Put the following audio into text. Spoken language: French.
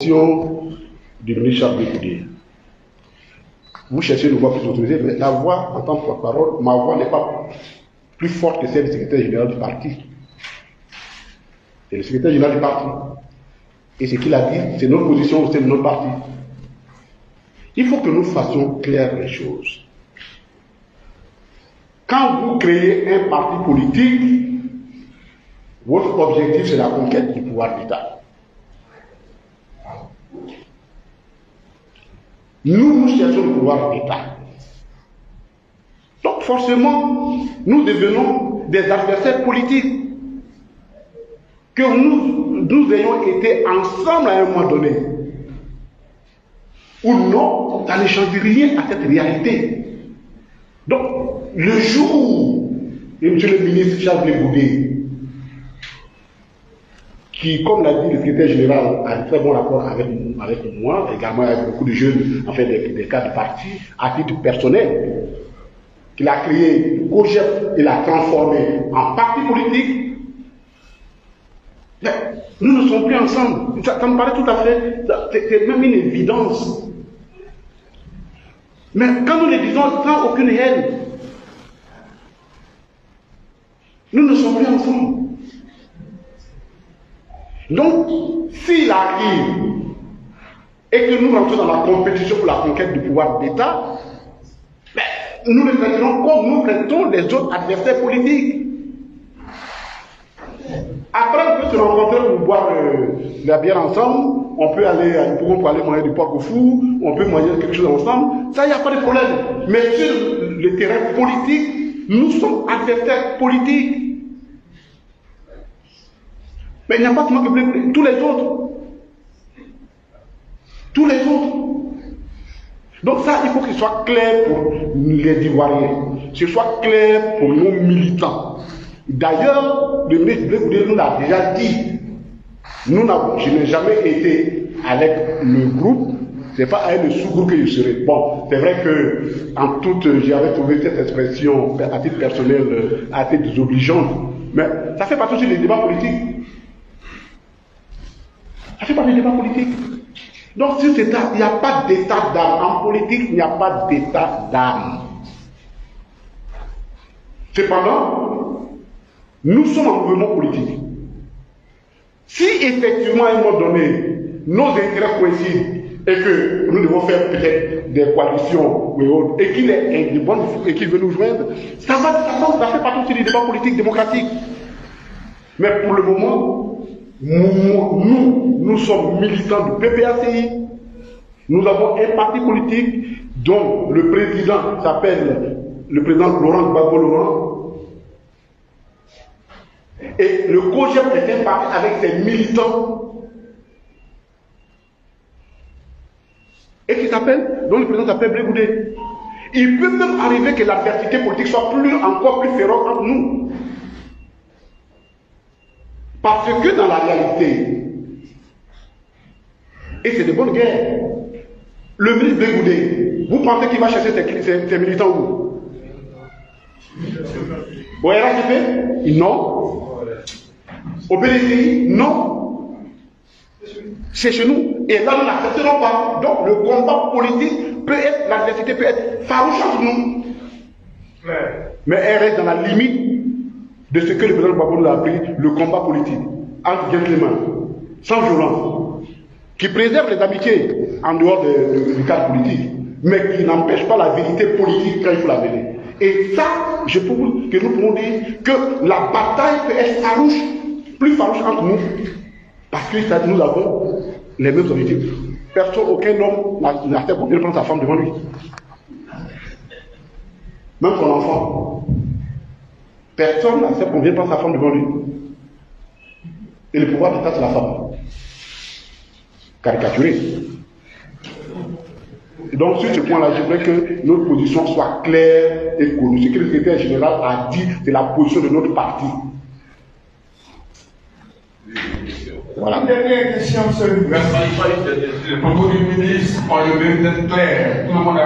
Du ministre Charles Bégoudé. Vous cherchez une voix plus autorisée, mais la voix, en tant que porte-parole, ma voix n'est pas plus forte que celle du secrétaire général du parti. C'est le secrétaire général du parti. Et ce qu'il a dit, c'est notre position au sein de notre parti. Il faut que nous fassions clair les choses. Quand vous créez un parti politique, votre objectif, c'est la conquête du pouvoir d'État. Nous cherchons le pouvoir d'État. Donc forcément, nous devenons des adversaires politiques. Que nous ayons été ensemble à un moment donné, ou non, ça ne change rien à cette réalité. Donc, le jour où M. le ministre Charles Bégoudé, qui, comme l'a dit le secrétaire général, a un très bon rapport avec moi, également avec beaucoup de jeunes, en fait, des cas de parti, à titre personnel, qu'il a créé le COJEP et l'a transformé en parti politique. Mais nous ne sommes plus ensemble. Ça me paraît tout à fait, c'est même une évidence. Mais quand nous le disons sans aucune haine, nous ne sommes plus ensemble. Donc, s'il arrive et que nous rentrons dans la compétition pour la conquête du pouvoir d'État, nous le traiterons comme nous traitons les autres adversaires politiques. Après, on peut se rencontrer pour boire la bière ensemble, on peut aller manger du porc au four, on peut manger quelque chose ensemble, ça, il n'y a pas de problème. Mais sur le terrain politique, nous sommes adversaires politiques. Mais il n'y a pas seulement que tous les autres. Tous les autres. Donc ça, il faut qu'il soit clair pour les Ivoiriens. Que ce soit clair pour nos militants. D'ailleurs, le ministre Bégoudé nous l'a déjà dit. Je n'ai jamais été avec le groupe. Ce n'est pas avec le sous-groupe que je serai. Bon, c'est vrai que, en toute, j'avais trouvé cette expression à titre personnel assez désobligeante. Mais ça fait partie aussi des débats politiques. Ça fait partie des débats politiques. Donc, sur cet état, il n'y a pas d'état d'âme. En politique, il n'y a pas d'état d'âme. Cependant, nous sommes en mouvement politique. Si effectivement, à un moment donné, nos intérêts coïncident et que nous devons faire peut-être des coalitions ou autres, et qu'il est bon et qu'il veut nous joindre, ça fait partie du débat politique démocratique. Mais pour le moment, nous sommes militants du PPACI. Nous avons un parti politique dont le président s'appelle le président Laurent Gbagbo Laurent. Et le COJEP est un parti avec ses militants. Et dont le président s'appelle Bégoudé. Il peut même arriver que l'adversité politique soit encore plus féroce entre nous. Parce que dans la réalité, et c'est de bonne guerre, le ministre Bégoudé, vous pensez qu'il va chercher ses militants où? Au RHDP? Non. Au BDCI? Non. C'est chez nous. Et là, nous n'accepterons pas. Donc, le combat politique peut être, l'adversité peut être farouche entre nous. Mais elle reste dans la limite de ce que le président Gbagbo a appelé le combat politique, entre gentlemen, sans violence, qui préserve les amitiés en dehors du cadre politique, mais qui n'empêche pas la vérité politique quand il faut la mener. Et ça, je trouve que nous pouvons dire que la bataille peut être farouche, plus farouche entre nous, parce que nous avons les mêmes objectifs. Aucun homme n'accepte qu'on vienne prendre sa femme devant lui. Même son enfant. Personne n'accepte qu'on vienne prendre sa femme devant lui. Et le pouvoir d'État, c'est la femme. Caricaturé. Et donc, sur ce point-là, je voudrais que notre position soit claire et connue. Ce que le secrétaire général a dit, c'est la position de notre parti. Voilà. Une dernière question, monsieur le ministre. Le propos du ministre, on le veut d'être clair. Tout le monde a